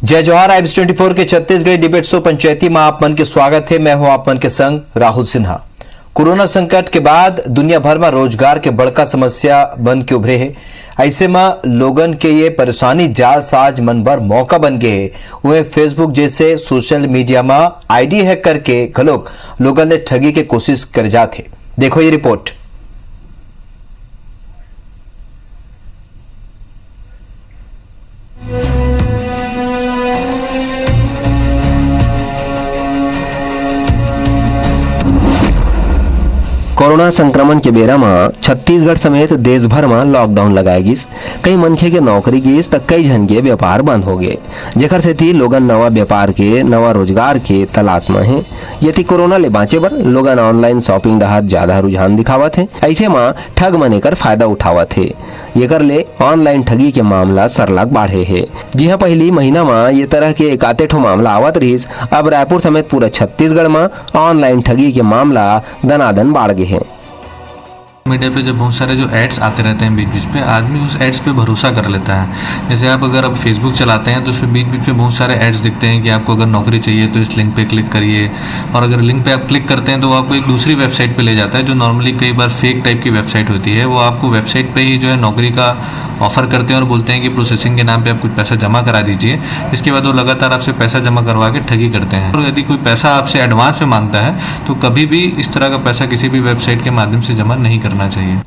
जय जवाहर। IBC 24 के Chhattisgarh debate show पंचायती में आप मन के स्वागत है। मैं हूं आप मन के संग राहुल सिन्हा। कोरोना संकट के बाद दुनिया भर में रोजगार के बड़का समस्या बन के उभरे है। ऐसे में लोगन के ये परेशानी जालसाज मन भर मौका बन गए है। वह फेसबुक जैसे सोशल मीडिया में ID हैक करके घलोक लोगन ने ठगी के कोशिश कर जाते। देखो ये रिपोर्ट। कोरोना संक्रमण के बेरा में छत्तीसगढ़ समेत देश भर में लॉकडाउन लगाए गिस। कई मनखे के नौकरी गिस तो कई जन के व्यापार बंद हो गए, जेकर सेती लोगन नवा व्यापार के नवा रोजगार के तलाश में है। यदि कोरोना ले बाँचे बर लोगन ऑनलाइन शॉपिंग डहर ज्यादा रुझान दिखावत है। ऐसे में ठग मन कर फायदा उठावत है। एकर ले ऑनलाइन ठगी के मामला सरलग बाढ़े है। जी हाँ, पहली महीना में ये तरह के एकाते ठो मामला आवत रहीस। अब रायपुर समेत पूरा छत्तीसगढ़ में ऑनलाइन ठगी के मामला दनादन बाढ़ गए हैं। मीडिया पे जब बहुत सारे जो एड्स आते रहते हैं बीच बीच पे, आदमी उस एड्स पे भरोसा कर लेता है। जैसे आप अगर फेसबुक चलाते हैं तो उसमें बीच बीच में बहुत सारे एड्स दिखते हैं कि आपको अगर नौकरी चाहिए तो इस लिंक पे क्लिक करिए, और अगर लिंक पे आप क्लिक करते हैं तो वो आपको एक दूसरी वेबसाइट पे ले जाता है जो नॉर्मली कई बार फेक टाइप की वेबसाइट होती है। वो आपको वेबसाइट पर ही जो है नौकरी का ऑफर करते हैं और बोलते हैं कि प्रोसेसिंग के नाम पे आप कुछ पैसा जमा करा दीजिए। इसके बाद वो लगातार आपसे पैसा जमा करवा के ठगी करते हैं। और यदि कोई पैसा आपसे एडवांस में मांगता है तो कभी भी इस तरह का पैसा किसी भी वेबसाइट के माध्यम से जमा नहीं करना चाहिए।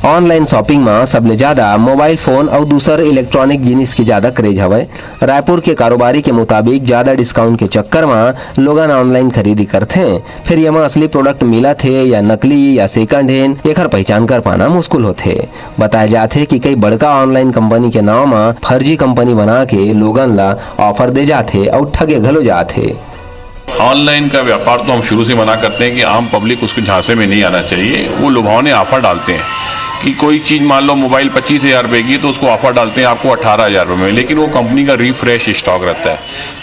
ऑनलाइन शॉपिंग में सबले ज्यादा मोबाइल फोन और दूसर इलेक्ट्रॉनिक जिनिस की ज्यादा क्रेज हवय। रायपुर के कारोबारी के मुताबिक ज्यादा डिस्काउंट के चक्कर में लोगन ऑनलाइन खरीदी करते हैं। फिर ये में असली प्रोडक्ट मिला थे या नकली या सेकंड हैंड, एकर पहचान कर पाना मुश्किल होते। बताया जाते कि कई बड़का ऑनलाइन कंपनी के नाम में फर्जी कंपनी बना के लोगन ला ऑफर दे जाते और ठगे घलो जाते। ऑनलाइन का व्यापार तो हम शुरू से मना करते हैं कि आम पब्लिक उसके झांसे में नहीं आना चाहिए। वो लुभावने ऑफर डालते हैं कि कोई चीज़ मान लो मोबाइल 25,000 रुपये की, तो उसको ऑफर डालते हैं आपको 18,000 रुपये में, लेकिन वो कंपनी का रिफ्रेश स्टॉक रहता है।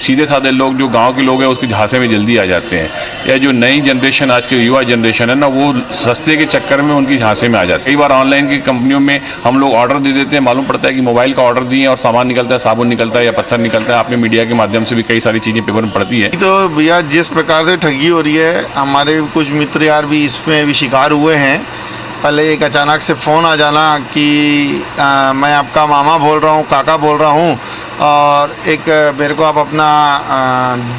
सीधे साधे लोग जो गांव के लोग हैं उसके झांसे में जल्दी आ जाते हैं, या जो नई जनरेशन आज के युवा जनरेशन है ना, वो सस्ते के चक्कर में उनकी झांसे में आ जाते हैं। कई बार ऑनलाइन की कंपनियों में हम लोग ऑर्डर दे देते हैं, मालूम पड़ता है कि मोबाइल का ऑर्डर दिए और सामान निकलता है, साबुन निकलता है या पत्थर निकलता है। आपने मीडिया के माध्यम से भी कई सारी चीज़ें पेपर में पढ़ती है। तो भैया जिस प्रकार से ठगी हो रही है, हमारे कुछ मित्र यार भी इसमें भी शिकार हुए हैं। पहले एक अचानक से फ़ोन आ जाना कि मैं आपका मामा बोल रहा हूँ, काका बोल रहा हूँ, और एक मेरे को आप अपना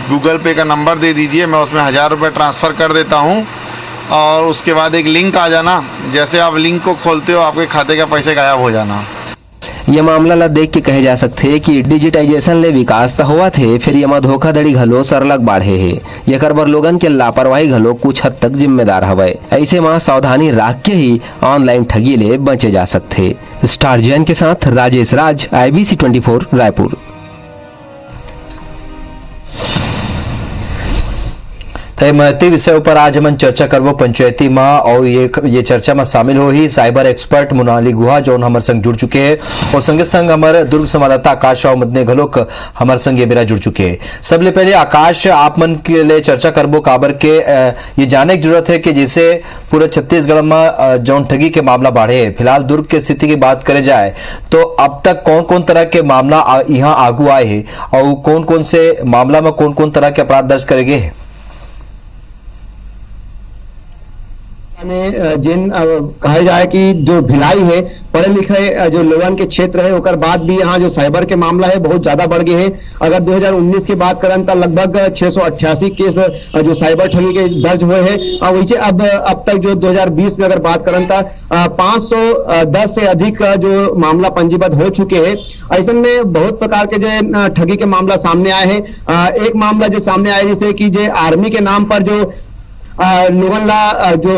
गूगल पे का नंबर दे दीजिए, मैं उसमें 1,000 रुपये ट्रांसफ़र कर देता हूँ। और उसके बाद एक लिंक आ जाना, जैसे आप लिंक को खोलते हो आपके खाते का पैसे गायब हो जाना। ये मामला ला देख के कहे जा सकते कि डिजिटाइजेशन ले विकास तो हुआ थे, फिर यमा धोखाधड़ी घलो सरलग बाढ़े है। ये करबर लोगन के लापरवाही घलो कुछ हद तक जिम्मेदार हवय। ऐसे में सावधानी रख के ही ऑनलाइन ठगी ले बचे जा सकते। स्टार जैन के साथ राजेश राज, IBC 24 रायपुर। तय महत्व विषय पर आज हम चर्चा करबो पंचायती में, और ये चर्चा में शामिल हो ही साइबर एक्सपर्ट मोनाली गुहा जो हमारे संग जुड़ चुके हैं, और संगे संग हमारे दुर्ग संवाददाता आकाश राव मदने घलोक हमारे संग ये बेरा जुड़ चुके हैं। सबले पहले आकाश, आप मन के लिए चर्चा करबो काबर के ये जाने की जरूरत है कि जैसे पूरे छत्तीसगढ़ में जौन ठगी के मामला बढ़े है, फिलहाल दुर्ग की स्थिति की बात करे जाए तो अब तक कौन कौन तरह के मामला यहाँ आगू आए हैं, और कौन कौन से मामला में कौन कौन तरह के अपराध दर्ज करे गए हैं? में जिन कहा जाए कि जो भिलाई है, पढ़े लिखे जो लोगन के क्षेत्र है, ओकर बाद भी यहाँ जो साइबर के मामला है बहुत ज्यादा बढ़ गए हैं। अगर 2019 की बात करें तो लगभग 688 केस जो साइबर ठगी के दर्ज हुए हैं, और वैसे अब तक जो 2020 में अगर बात करें तो 510 से अधिक जो मामला पंजीबद्ध हो चुके हैं। ऐसे में बहुत प्रकार के जो ठगी के मामला सामने आए हैं। एक मामला जो सामने आया जैसे कि जो आर्मी के नाम पर जो लोगन ला जो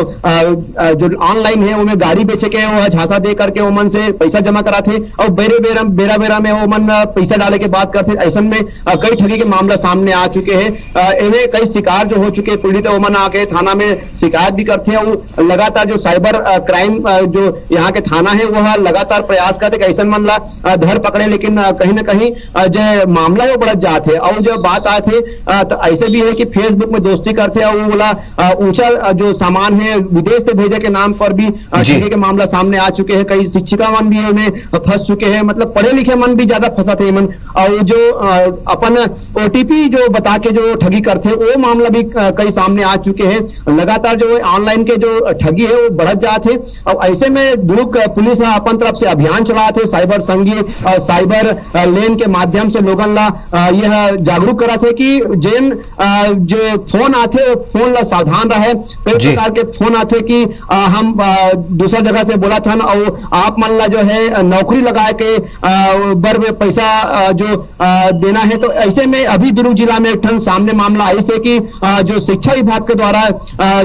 ऑनलाइन है उनमें गाड़ी बेचे के वो झांसा दे करके ओमन से पैसा जमा कराते, और बेरा बेरा में ओमन पैसा डाले के बात करते। ऐसा में कई ठगी के मामला सामने आ चुके हैं। इन्हें कई शिकार जो हो चुके हैं, पीड़ित ओमन आके थाना में शिकायत भी करते हैं। और लगातार जो साइबर क्राइम जो यहाँ के थाना है वह लगातार प्रयास करते कि ऐसा मन ला धर पकड़े, लेकिन कहीं ना कहीं जो मामला है वो बढ़ जाते। और जो बात आए थे तो ऐसे भी है कि फेसबुक में दोस्ती करते और बोला ऊंचा जो सामान है विदेश से भेजे के नाम पर भी जी। ठगी के मामला सामने आ चुके हैं। कई शिक्षिका मन भी में फंस चुके हैं, मतलब पढ़े लिखे मन भी ज्यादा फंसा थे मन। और जो अपन ओटीपी जो बता के जो ठगी करते वो मामला भी कई सामने आ चुके हैं। लगातार जो ऑनलाइन के जो ठगी है वो बढ़त जाते। और ऐसे में दुर्ग पुलिस अपन तरफ से अभियान चला थे, साइबर संगी और साइबर लेन के माध्यम से लोगन ला यह जागरूक करा थे कि जेन जो फोन आते फोन ला सावधान रहे। कई जी। प्रकार के फोन आते कि हम दूसरा जगह से बोला था और आप मन ला जो है नौकरी लगा के बर में पैसा जो देना है। तो ऐसे में अभी दुर्ग जिला में एक ठन सामने मामला ऐसे कि जो शिक्षा विभाग के द्वारा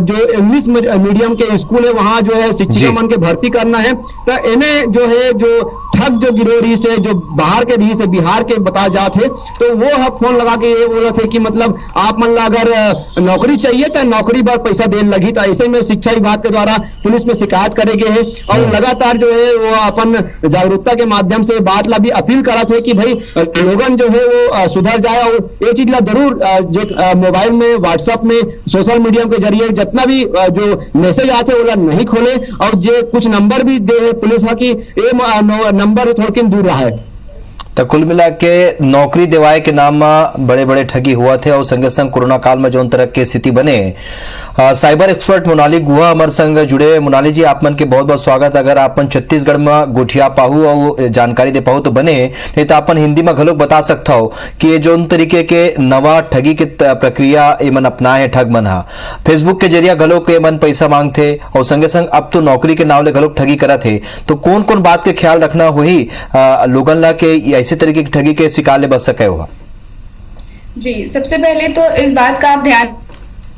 जो इंग्लिश मीडियम के स्कूल है वहां जो है जी। शिक्षिका मन के भर्ती करना है। तो इन्हें जो है जो ठग जो गिरोह से जो बाहर के रही से बिहार के बता जाते तो वो फोन लगा के ये बोला थे कि मतलब आप मन ला अगर नौकरी चाहिए तो नौकरी पर पैसा देने लगी। तो ऐसे में शिक्षा विभाग के द्वारा पुलिस में शिकायत करेंगे है और लगातार जो है वो अपन जागरूकता के माध्यम से बात ला भी अपील करा थे कि भाई लोगन जो है वो सुधर जाए। और ये चीज ला जरूर जो मोबाइल में व्हाट्सएप में सोशल मीडिया के जरिए जितना भी जो मैसेज आते वो नहीं खोले। और जो कुछ नंबर भी दे है पुलिस की ये नंबर थोड़ी दूर रहा है। तो कुल मिला के नौकरी दिवाए के नाम में बड़े बड़े ठगी हुआ थे और संगे संग कोरोना काल में जो तरह की स्थिति बने। साइबर एक्सपर्ट मोनाली गुहा हमारे संग जुड़े। मोनाली जी आप मन के बहुत बहुत स्वागत। अगर आपन छत्तीसगढ़ में गोठिया पाहू और जानकारी दे पाहू तो बने, नहीं तो अपन हिंदी में घलोक बता सकता हो कि ये जो तरीके के नवा ठगी के प्रक्रिया ये मन अपनाए हैं ठग मन हा फेसबुक के जरिए घलोक ये मन पैसा मांगते और संगे संग अब तो नौकरी के नाम ले घलोक ठगी करा थे। तो कौन कौन बात के ख्याल रखना हुई लोगन ला के इसी तरीके की ठगी के शिकार ले बच सके हुआ? जी, सबसे पहले तो इस बात का आप ध्यान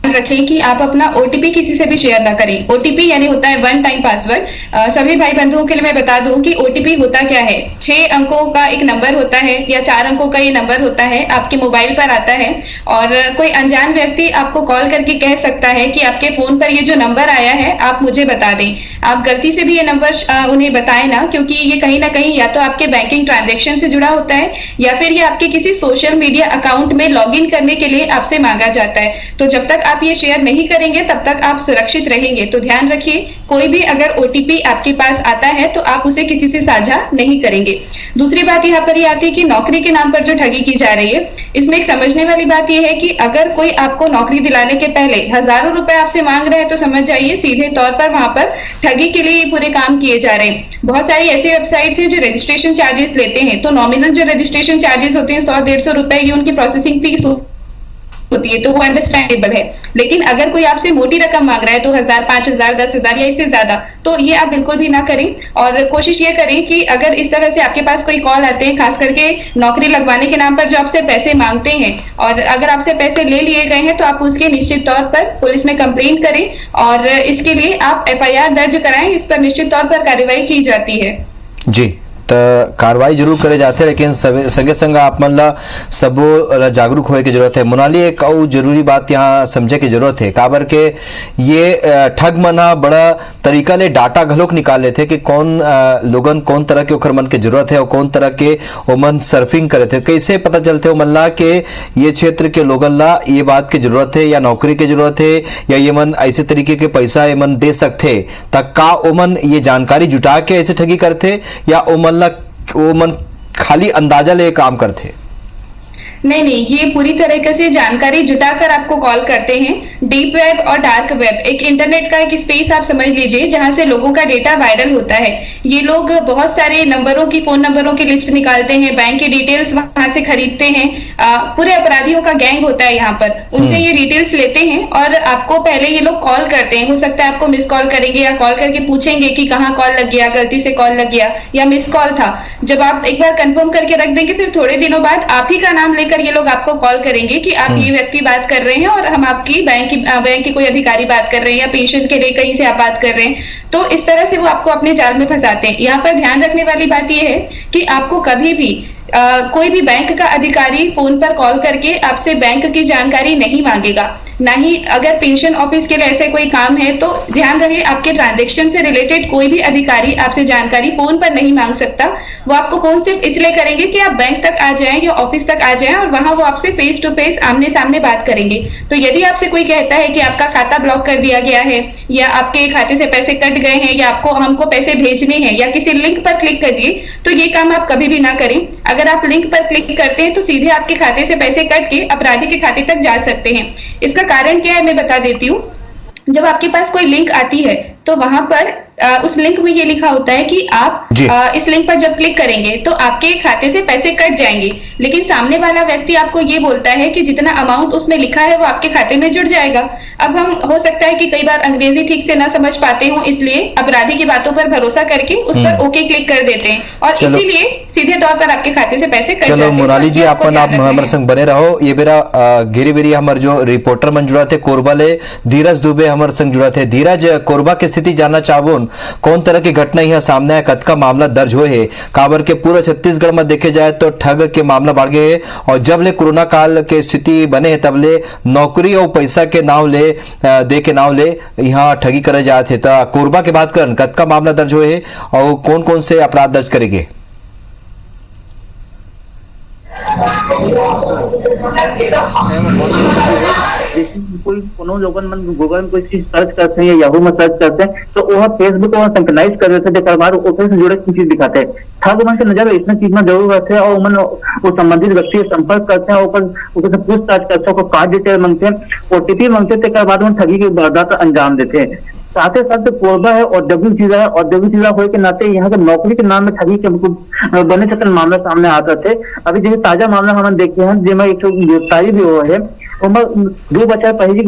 रखें कि आप अपना ओटीपी किसी से भी शेयर ना करें। ओटीपी यानी होता है वन टाइम पासवर्ड। सभी भाई बंधुओं के लिए मैं बता दूं कि ओटीपी होता क्या है। 6 अंकों का एक नंबर होता है या 4 अंकों का ये नंबर होता है, आपके मोबाइल पर आता है और कोई अनजान व्यक्ति आपको कॉल करके कह सकता है कि आपके फोन पर ये जो नंबर आया है आप मुझे बता दें। आप गलती से भी ये नंबर उन्हें बताएं ना, क्योंकि ये कहीं ना कहीं या तो आपके बैंकिंग ट्रांजेक्शन से जुड़ा होता है या फिर ये आपके किसी सोशल मीडिया अकाउंट में लॉग इन करने के लिए आपसे मांगा जाता है। तो जब तक आप ये शेयर नहीं करेंगे तब तक आप सुरक्षित रहेंगे। तो ध्यान रखिए, कोई भी अगर ओटीपी आपके पास आता है तो आप उसे किसी से साझा नहीं करेंगे। दूसरी बात यहाँ पर ये आती है कि नौकरी के नाम पर जो ठगी की जा रही है, इसमें एक समझने वाली बात यह है कि अगर कोई आपको नौकरी दिलाने के पहले हजारों रुपए आपसे मांग रहे हैं तो समझ जाइए सीधे तौर पर वहां पर ठगी के लिए पूरे काम किए जा रहे हैं। बहुत सारी ऐसी वेबसाइट्स हैं जो रजिस्ट्रेशन चार्जेस लेते हैं। तो नॉमिनल जो रजिस्ट्रेशन चार्जेस होते हैं 100-150 रुपए, ये उनकी प्रोसेसिंग फीस होती है, तो वो अंडरस्टैंडेबल है। लेकिन अगर कोई आपसे मोटी रकम मांग रहा है 2000, 5000, 10,000 या इससे ज्यादा, तो ये आप बिल्कुल भी ना करें। और कोशिश ये करें कि अगर इस तरह से आपके पास कोई कॉल आते हैं, खास करके नौकरी लगवाने के नाम पर जो आपसे पैसे मांगते हैं, और अगर आपसे पैसे ले लिए गए हैं तो आप उसके निश्चित तौर पर पुलिस में कंप्लेंट करें और इसके लिए आप FIR दर्ज कराएं। इस पर निश्चित तौर पर कार्रवाई की जाती है। जी, तो कार्रवाई जरूर करे जाते, लेकिन संगे संग आप मन ला सबो जागरूक होए की जरूरत है। मोनाली एक और जरूरी बात यहाँ समझे की जरूरत है, काबर के ये ठग मन हा बड़ा तरीका ले डाटा घलोक निकाल लेते कि कौन लोगन कौन तरह के ओखर मन के जरूरत है और कौन तरह के ओमन सर्फिंग करे थे। कैसे पता चलते ओमन ला के ये क्षेत्र के लोगन ला ये बात की जरूरत है या नौकरी की जरूरत है या ये मन ऐसे तरीके के पैसा ये मन दे सकते, तक का ओमन ये जानकारी जुटा के ऐसे ठगी करते या ओमन खाली अंदाजा ले काम करते? नहीं, ये पूरी तरीके से जानकारी जुटाकर आपको कॉल करते हैं। डीप वेब और डार्क वेब एक इंटरनेट का एक स्पेस आप समझ लीजिए जहां से लोगों का डेटा वायरल होता है। ये लोग बहुत सारे नंबरों की, फोन नंबरों की लिस्ट निकालते हैं, बैंक की डिटेल्स वहां से खरीदते हैं। पूरे अपराधियों का गैंग होता है यहाँ पर, उनसे ये डिटेल्स लेते हैं और आपको पहले ये लोग कॉल करते हैं। हो सकता है आपको मिस कॉल करेंगे या कॉल करके पूछेंगे कि कहाँ कॉल लग गया, गलती से कॉल लग गया या मिस कॉल था। जब आप एक बार कंफर्म करके रख देंगे, फिर थोड़े दिनों बाद आप ही का नाम लेकर ये लोग आपको कॉल करेंगे कि आप ये व्यक्ति बात कर रहे हैं और हम आपकी बैंक की कोई अधिकारी बात कर रहे हैं या पेंशन के लिए कहीं से आप बात कर रहे हैं। तो इस तरह से वो आपको अपने जाल में फंसाते हैं। यहाँ पर ध्यान रखने वाली बात यह है कि आपको कभी भी कोई भी बैंक का अधिकारी फोन पर कॉल करके आपसे बैंक की जानकारी नहीं मांगेगा। ना ही अगर पेंशन ऑफिस के लिए ऐसे कोई काम है तो ध्यान रहे आपके ट्रांजेक्शन से रिलेटेड कोई भी अधिकारी आपसे जानकारी फोन पर नहीं मांग सकता। वो आपको फोन सिर्फ इसलिए करेंगे कि आप बैंक तक आ जाएं या ऑफिस तक आ जाएं और वहां वो आपसे फेस टू फेस आमने सामने बात करेंगे। तो यदि आपसे कोई कहता है कि आपका खाता ब्लॉक कर दिया गया है या आपके खाते से पैसे कट गए हैं या आपको हमको पैसे भेजने हैं या किसी लिंक पर क्लिक करिए, तो ये काम आप कभी भी ना करें। अगर आप लिंक पर क्लिक करते हैं तो सीधे आपके खाते से पैसे कट के अपराधी के खाते तक जा सकते हैं। इसका कारण क्या है मैं बता देती हूँ। जब आपके पास कोई लिंक आती है तो वहां पर उस लिंक में ये लिखा होता है कि आप इस लिंक पर जब क्लिक करेंगे तो आपके खाते से पैसे कट जाएंगे, लेकिन सामने वाला व्यक्ति आपको ये बोलता है कि जितना अमाउंट उसमें लिखा है वो आपके खाते में जुड़ जाएगा। अब हम हो सकता है कि कई बार अंग्रेजी ठीक से ना समझ पाते हो, इसलिए अपराधी की बातों पर भरोसा करके उस पर ओके क्लिक कर देते हैं और इसीलिए सीधे तौर पर आपके खाते से पैसे कट जाते हैं। मोनाली जी अपन आप हमारे संग बने रहो। ये बेरा गिरी बेरी हमारे जो रिपोर्टर मन जुड़ा थे कोरबा ले धीरज दुबे हमारे संग जुड़ा थे। धीरज, कोरबा की स्थिति जानना चाहूँ कौन तरह की घटना यहाँ सामने है, कद का मामला दर्ज हुए है काबर के पूरे छत्तीसगढ़ में देखे जाए तो ठग के मामला बढ़ गए है और जब ले कोरोना काल के स्थिति बने है तब ले नौकरी और पैसा के नाव ले दे के नाव ले यहाँ ठगी करे जाते थे। तो कोरबा के बात करन कद का मामला दर्ज हुए है और कौन कौन से अपराध दर्ज करेंगे? कोई कोनो लोगन मन गूगल में कोई चीज सर्च करते हैं या याहू में सर्च करते हैं तो वह फेसबुक और सिंक्रोनाइज कर देते हैं, जेकर बाद ओपन से जुड़े चीज दिखाते हैं। ठग मन के नजर इसमें चीज में जरूर रहते हैं और मन वो संबंधित व्यक्ति से संपर्क करते हैं, ऊपर से पूछताछ करते हैं, कार्ड डिटेल मांगते हैं, ओटीपी मांगते हैं, जेकर बाद ठगी की वारदात अंजाम देते हैं। साथ ही साथ कोरबा है औद्योगिक जिला है, औद्योगिक जिला होने के नाते यहाँ के नौकरी के नाम में ठगी के बने छतन मामला सामने आता थे। अभी जैसे ताजा मामला हम देखे हैं जिसमें एक गिरफ्तारी भी हुआ है। 2 बच्चा पहले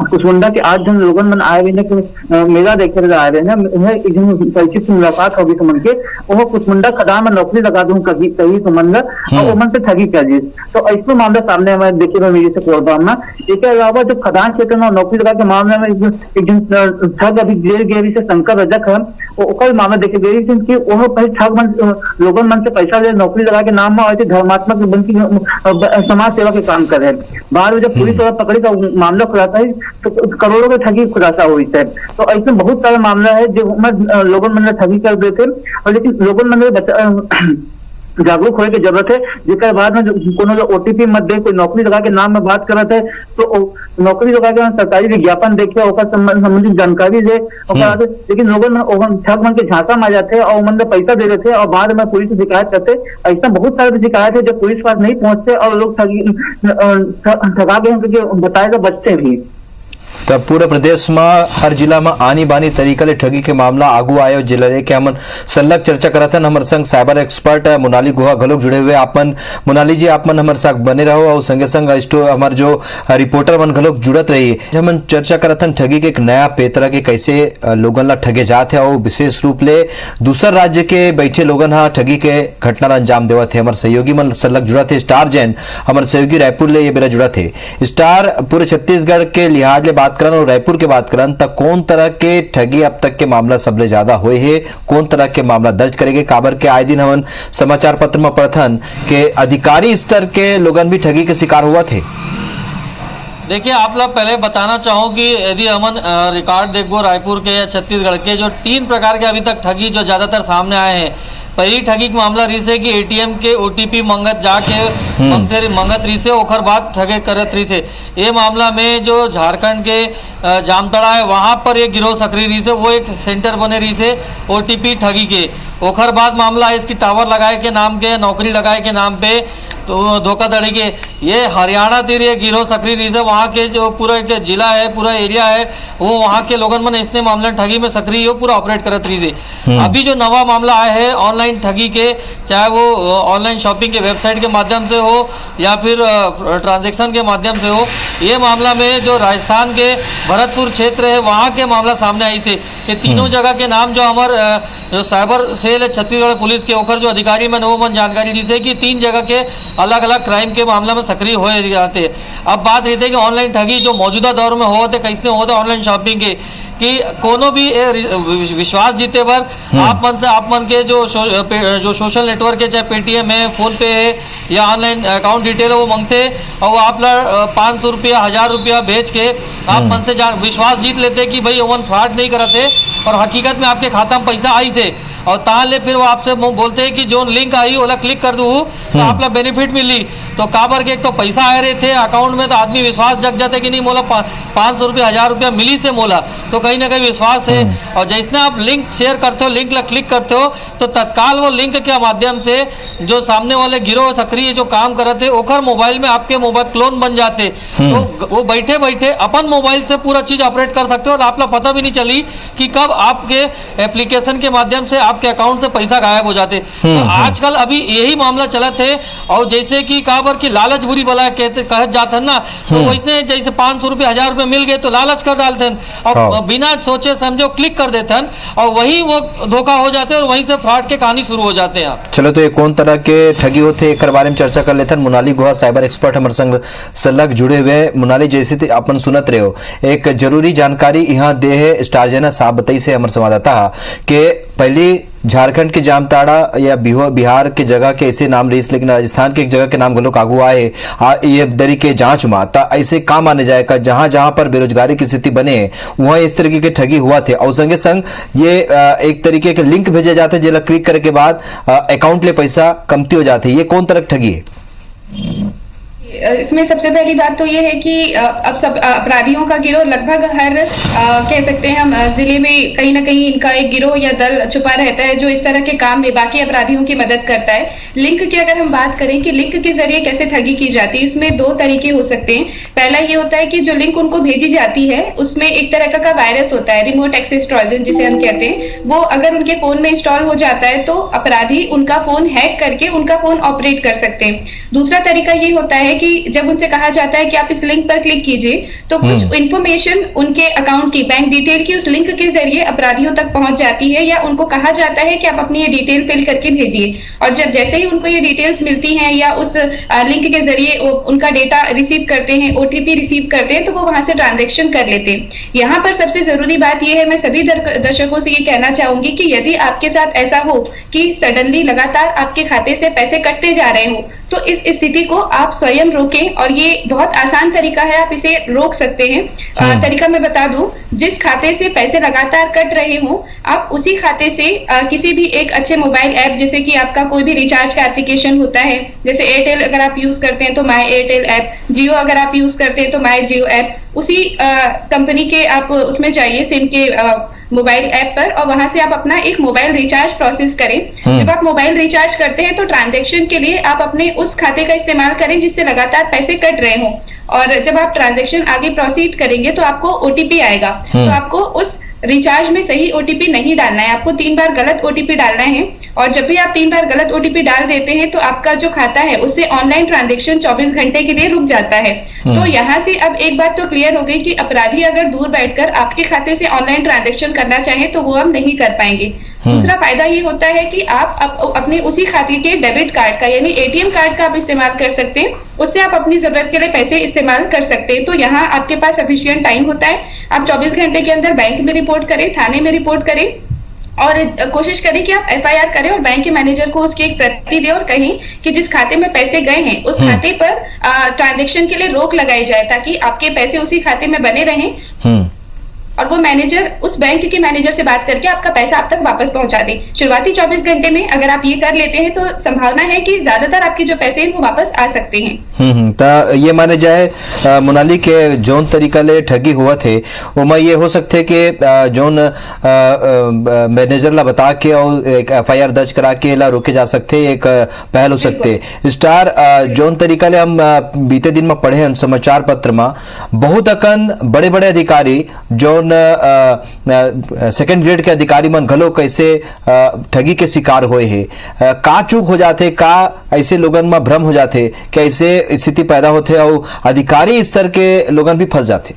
कुसमुंडा के 8 जन लोगन मन आए हुए मेला देखे आए हुए हैं। एक जन परिचित मुलाकात होगी समझ के वो कुसमुंडा खदान में नौकरी लगा दूं कहीं संबंध और उमन से ठगी कर दी। तो ऐसे मामला सामने हमारे देखे हुए मेरे से कोरबा में। इसके अलावा जो खदान क्षेत्र में नौकरी लगा के मामले में एक जन ठग अभी जेल गेरी से शंकर रजक है ओकर मामला देखे गई कि वह पहले ठग मन लोगन मन से पैसा ले नौकरी लगा के नाम में और धर्मात्मक बल्कि समाज सेवा के काम करे। बाद में जब पूरी तरह पकड़ी का मामला खुलासा है तो करोड़ों के ठगी खुलासा हुई है। तो ऐसे बहुत सारा मामला है जो लोगन मन ठगी कर देते और लेकिन लोगन मन जागरूक होने की जरूरत है। जिसके बाद में कोनो जो ओटीपी मत दे कोई नौकरी लगा के नाम में बात करते है तो नौकरी लगा के सरकारी विज्ञापन देखे और संबंधित जानकारी दे लेकिन लोगों ठग मन के झांसा में आ जाते हैं और मन पैसा दे देते और बाद में पुलिस से शिकायत करते। ऐसा बहुत सारे शिकायत है जब पुलिस पास नहीं पहुंचते और लोग ठगा गए क्योंकि बताए तो बचते भी। तब पूरे प्रदेश में हर जिला में आनी बानी तरीका ले ठगी के मामला आगू आयो जिला के हमन सलग चर्चा करथन। हमर संग साइबर एक्सपर्ट मोनाली गुहा घलोक जुड़े हुए आपन। मोनाली जी आपमन हमर साथ बने रहो और संगे संग हमार जो रिपोर्टर मन घलोक जुड़त रही। हमन चर्चा करथन ठगी के एक नया पेतरा के कैसे लोगन ला ठगे जात है और विशेष रूप ले दूसर राज्य के बैठे लोगन हा ठगी के घटना ला अंजाम देवत है। हमर सहयोगी मन सलग जुड़त है। स्टार जैन हमर सहयोगी रायपुर ले ये बेरा जुड़त है। स्टार पूरे छत्तीसगढ़ के लिहाज ले बात करन और रायपुर के बात करन तक कौन तरह के ठगी अब तक के मामला सबले ज्यादा हुए है, कौन तरह के मामला दर्ज करेंगे? काबर के आए दिन हमन समाचार पत्र में पढ़थन के अधिकारी स्तर के लोगन भी ठगी के शिकार हुआ थे। देखिए आप लोग पहले बताना चाहूँ कि यदि हमन रिकॉर्ड देखो रायपुर के या छत्तीसगढ़ के जो 3 प्रकार के अभी तक ठगी जो ज़्यादातर सामने आए हैं। पहली ठगी का मामला रही से कि एटीएम के ओटीपी मंगत जाके मंगत रही से ओखर बाद ठगे करत रही से। ये मामला में जो झारखंड के जामतड़ा है वहाँ पर एक गिरोह सक्रिय रही से, वो एक सेंटर बने रही से ओटीपी ठगी के। ओखर बाद मामला है इसकी टावर लगाए के नाम के नौकरी लगाए के नाम पे तो धोखाधड़ी के। ये हरियाणा तीर ये गिरोह सक्रिय रही है। वहाँ के जो पूरा के जिला है पूरा एरिया है वो वहाँ के लोगन मन इसने मामला ठगी में सक्रिय हो पूरा ऑपरेट करत रही है। अभी जो नवा मामला आया है ऑनलाइन ठगी के, चाहे वो ऑनलाइन शॉपिंग के वेबसाइट के माध्यम से हो या फिर ट्रांजैक्शन के माध्यम से हो, ये मामला में जो राजस्थान के भरतपुर क्षेत्र है वहाँ के मामला सामने आई से। ये तीनों जगह के नाम जो हमारे जो साइबर सेल है छत्तीसगढ़ पुलिस के ओखर जो अधिकारी मन वो मन जानकारी दी से कि 3 जगह के अलग अलग क्राइम के मामला में सक्रिय हो जाते हैं। अब बात रहती है कि ऑनलाइन ठगी जो मौजूदा दौर में होते कैसे होते ऑनलाइन शॉपिंग के कि कोनो भी विश्वास जीते बर आप मन के जो सोशल नेटवर्क है, चाहे पेटीएम है, फोन पे है या ऑनलाइन अकाउंट डिटेल है, वो मांगते और वो आप 500 रुपया 1000 रुपया भेज के आप मन से विश्वास जीत लेते कि भाई ओवन फ्रॉड नहीं करते और हकीकत में आपके खाता में पैसा आई से और ताले फिर वो आपसे बोलते हैं कि जो लिंक आई ओला क्लिक कर दूँ तो आप ला बेनिफिट मिली। तो काबर के एक तो पैसा आए रहे थे अकाउंट में, तो आदमी विश्वास जग जाते कि नहीं मोला 500 रुपया 1000 रुपया मिली से मोला, तो कहीं ना कहीं विश्वास है। और जैसे आप लिंक शेयर करते हो, लिंक ला क्लिक करते हो, तो तत्काल वो लिंक के माध्यम से जो सामने वाले गिरोह सक्रिय जो काम करते हैं ओखर मोबाइल में आपके मोबाइल क्लोन बन जाते, तो वो बैठे बैठे अपन मोबाइल से पूरा चीज ऑपरेट कर सकते हो और आपला पता भी नहीं चली कि कब आपके एप्लीकेशन के माध्यम से आपके अकाउंट से पैसा गायब हो जाते। तो आजकल अभी यही मामला चला थे और जैसे कि काबर की लालच बुरी बला कह जाते ना, तो वैसे जैसे 500 रुपये 1000 रुपये मिल गए तो लालच कर डालते हैं और बिना सोचे समझो क्लिक कर देते हैं और वही वो धोखा हो जाते हैं और वहीं से फ्रॉड के कहानी शुरू हो जाते हैं। चलो, तो ये कौन तरह के ठगी होते एक बारे में चर्चा कर लेते हैं। मोनाली गुहा साइबर एक्सपर्ट हमारे संग सलग जुड़े हुए। मोनाली, जैसे अपन सुनत रहे हो, एक जरूरी जानकारी यहाँ दे है स्टारजना साहब बताई से हमारे संवाददाता के पहली झारखंड के जामताड़ा या बिहार के जगह के ऐसे नाम रही, लेकिन राजस्थान के एक जगह के नाम गलो आगू आए ये दरी के जांच में ता ऐसे काम माने जाएगा जहां जहां पर बेरोजगारी की स्थिति बने वहां इस तरीके के ठगी हुआ थे और संगे संग ये एक तरीके के लिंक भेजे जाते जिला क्लिक करने के बाद अकाउंट ले पैसा कमती हो जाती है। ये कौन तरह ठगी है? इसमें सबसे पहली बात तो ये है कि अब सब अपराधियों का गिरोह लगभग हर कह सकते हैं हम जिले में कहीं ना कहीं इनका एक गिरोह या दल छुपा रहता है जो इस तरह के काम में बाकी अपराधियों की मदद करता है। लिंक की अगर हम बात करें कि लिंक के जरिए कैसे ठगी की जाती है, इसमें दो तरीके हो सकते हैं। पहला ये होता है कि जो लिंक उनको भेजी जाती है उसमें एक तरह का वायरस होता है, रिमोट एक्सेस ट्रोजन जिसे हम कहते हैं, वो अगर उनके फोन में इंस्टॉल हो जाता है तो अपराधी उनका फोन हैक करके उनका फोन ऑपरेट कर सकते हैं। दूसरा तरीका ये होता है कि जब उनसे कहा जाता है कि आप इस लिंक पर क्लिक कीजिए तो कुछ इंफॉर्मेशन उनके अकाउंट की, बैंक डिटेल की उस लिंक के जरिए अपराधियों तक पहुंच जाती है या उनको कहा जाता है कि आप अपनी ये डिटेल फिल करके भेजिए। और जब जैसे ही उनको ये डिटेल्स मिलती हैं या उस लिंक के जरिए उनका डेटा रिसीव करते हैं, ओटीपी रिसीव करते हैं, तो वो वहां से ट्रांजेक्शन कर लेते हैं। यहाँ पर सबसे जरूरी बात यह है, मैं सभी दर्शकों से ये कहना चाहूंगी कि यदि आपके साथ ऐसा हो कि सडनली लगातार आपके खाते से पैसे कटते जा रहे हो तो इस स्थिति को आप स्वयं रोकें और ये बहुत आसान तरीका है, आप इसे रोक सकते हैं। तरीका मैं बता दूं, जिस खाते से पैसे लगातार कट रहे हो आप उसी खाते से किसी भी एक अच्छे मोबाइल ऐप, जैसे कि आपका कोई भी रिचार्ज का एप्लीकेशन होता है, जैसे एयरटेल अगर आप यूज करते हैं तो माय एयरटेल ऐप, जियो अगर आप यूज करते हैं तो माय जियो ऐप, उसी कंपनी के आप उसमें जाइए सिम के मोबाइल ऐप पर और वहां से आप अपना एक मोबाइल रिचार्ज प्रोसेस करें। जब आप मोबाइल रिचार्ज करते हैं तो ट्रांजैक्शन के लिए आप अपने उस खाते का इस्तेमाल करें जिससे लगातार पैसे कट रहे हो, और जब आप ट्रांजैक्शन आगे प्रोसीड करेंगे तो आपको ओटीपी आएगा। तो आपको उस रिचार्ज में सही ओटीपी नहीं डालना है, आपको 3 बार गलत ओटीपी डालना है। और जब भी आप 3 बार गलत ओटीपी डाल देते हैं तो आपका जो खाता है उससे ऑनलाइन ट्रांजैक्शन 24 घंटे के लिए रुक जाता है। तो यहाँ से अब एक बात तो क्लियर हो गई कि अपराधी अगर दूर बैठकर आपके खाते से ऑनलाइन ट्रांजैक्शन करना चाहे तो वो हम नहीं कर पाएंगे। दूसरा फायदा ये होता है कि आप अपने उसी खाते के डेबिट कार्ड का यानी एटीएम कार्ड का आप इस्तेमाल कर सकते हैं, उससे आप अपनी जरूरत के लिए पैसे इस्तेमाल कर सकते हैं। तो यहाँ आपके पास सफिशिएंट टाइम होता है, आप 24 घंटे के अंदर बैंक में रिपोर्ट करें, थाने में रिपोर्ट करें और कोशिश करें कि आप एफआईआर करें और बैंक के मैनेजर को उसकी एक प्रति दें और कहें कि जिस खाते में पैसे गए हैं उस खाते पर ट्रांजैक्शन के लिए रोक लगाई जाए ताकि आपके पैसे उसी खाते में बने रहें और वो मैनेजर उस बैंक के मैनेजर से बात करके आपका पैसा आप तक वापस पहुंचा दे। शुरुआती 24 घंटे में अगर आप ये कर लेते हैं तो संभावना है कि ज्यादातर आपके जो पैसे हैं वो वापस आ सकते हैं। तो ये माने जाए मोनाली के जोन तरीका ले ठगी हुआ थे वो मैं ये हो सकते कि जोन मैनेजर ला बता के और एक एफआईआर दर्ज करा के ला रोके जा सकते, एक पहल हो सकते। स्टार जोन तरीका ले हम बीते दिन में पढ़े समाचार पत्र में बहुत अकन बड़े बड़े अधिकारी जोन सेकंड ग्रेड के अधिकारी मन घलो कैसे ठगी के शिकार होए है, का चूक हो जाते, का ऐसे लोगन में भ्रम हो जाते, कैसे स्थिति पैदा होते और अधिकारी स्तर के लोगन भी फंस जाते।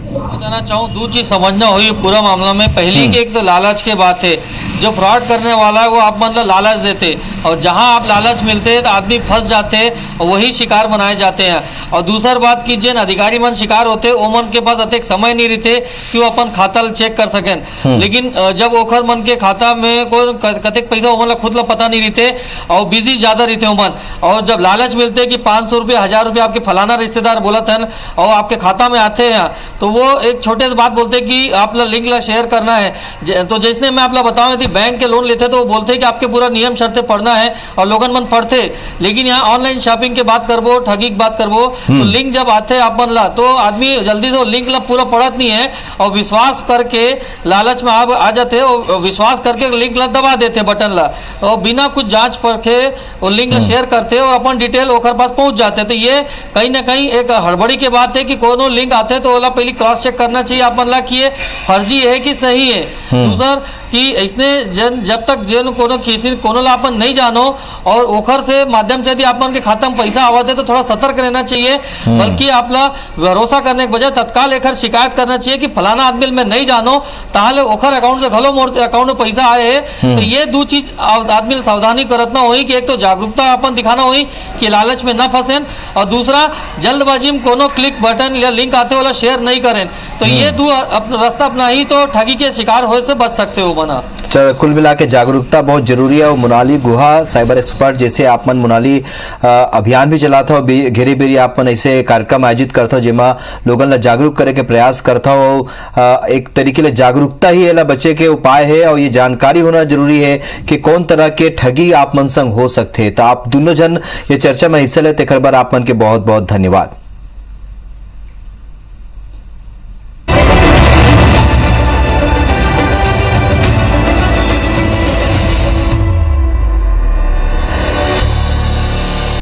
बताना चाहूँ दो चीज समझना हुई पूरा मामला में। पहली की एक तो लालच के बात है, जो फ्रॉड करने वाला है वो आप मतलब लालच देते और जहां आप लालच मिलते हैं तो आदमी फंस जाते हैं और वही शिकार बनाए जाते हैं। और दूसर बात कि जिन अधिकारी मन शिकार होते ओमन के पास अतेक समय नहीं रहते कि वो अपन खाता ल चेक कर सकें, लेकिन जब ओखर मन के खाता में कोई कतेक पैसा ओमन ला खुद ला पता नहीं रहते और बिजी ज्यादा रहते ओमन, और जब लालच मिलते कि 500 रुपये 1000 रुपये आपके फलाना रिश्तेदार बोला था और आपके खाता में आते हैं, तो वो एक छोटे से बात बोलते कि आप ला लिंक ला शेयर करना है। तो जैसे मैं आप ला बताऊं, यदि बैंक के लोन लेते तो वो बोलते कि आपके पूरा नियम शर्तें पढ़ना है और लोगन मन पढ़ते, लेकिन यहाँ ऑनलाइन शॉपिंग के बात करबो, ठगी की बात करबो, तो लिंक जब आते अपन ला तो आदमी जल्दी से लिंक ला पूरा पढ़त नहीं है और विश्वास करके लालच में आ जाते और विश्वास करके लिंक ला दबा देते बटन ला और बिना कुछ जांच परखे वो लिंक ला शेयर करते और अपन डिटेल ओकर पास पहुंच जाते। तो ये कहीं ना कहीं एक हड़बड़ी की बात है कि कोनो लिंक आते तो ओला पहले क्रॉस चेक करना चाहिए अपन ला कि ये फर्जी है कि सही है। दूसर कि इसने जब तक जन कोनो ला अपन नहीं जानो और ओखर से माध्यम से यदि अपन के खाता में पैसा आवत है तो थोड़ा सतर्क रहना चाहिए, बल्कि आप ला भरोसा करने के बजाय तत्काल एकर शिकायत करना चाहिए कि फलाना आदमी मैं नहीं जानो ताहले ओखर अकाउंट से घलो मोर अकाउंट में पैसा आए है। तो ये दो चीज आदमी सावधानी करत ना होई कि एक तो जागरूकता अपन दिखाना होई कि लालच में ना फंसें, और दूसरा जल्दबाजी में कोनो क्लिक बटन या लिंक आते वाला शेयर नहीं करें। तो ये दो रास्ता अपना ही तो ठगी के शिकार होने से बच सकते हो बना। कुल मिला के जागरूकता बहुत जरूरी है। और मोनाली गुहा साइबर एक्सपर्ट जैसे आप मन मोनाली अभियान भी चलाता हो, घेरी बेरी आप मन ऐसे कार्यक्रम आयोजित करता हो जेमा लोगन ला जागरूक करे के प्रयास करता हो। एक तरीके ले जागरूकता ही एला बचे के उपाय है और ये जानकारी होना जरूरी है कि कौन तरह के ठगी आप मन संग हो सकते हैं। तो आप दोनों जन ये चर्चा में हिस्सा ले तेकर बार आप मन के बहुत बहुत धन्यवाद।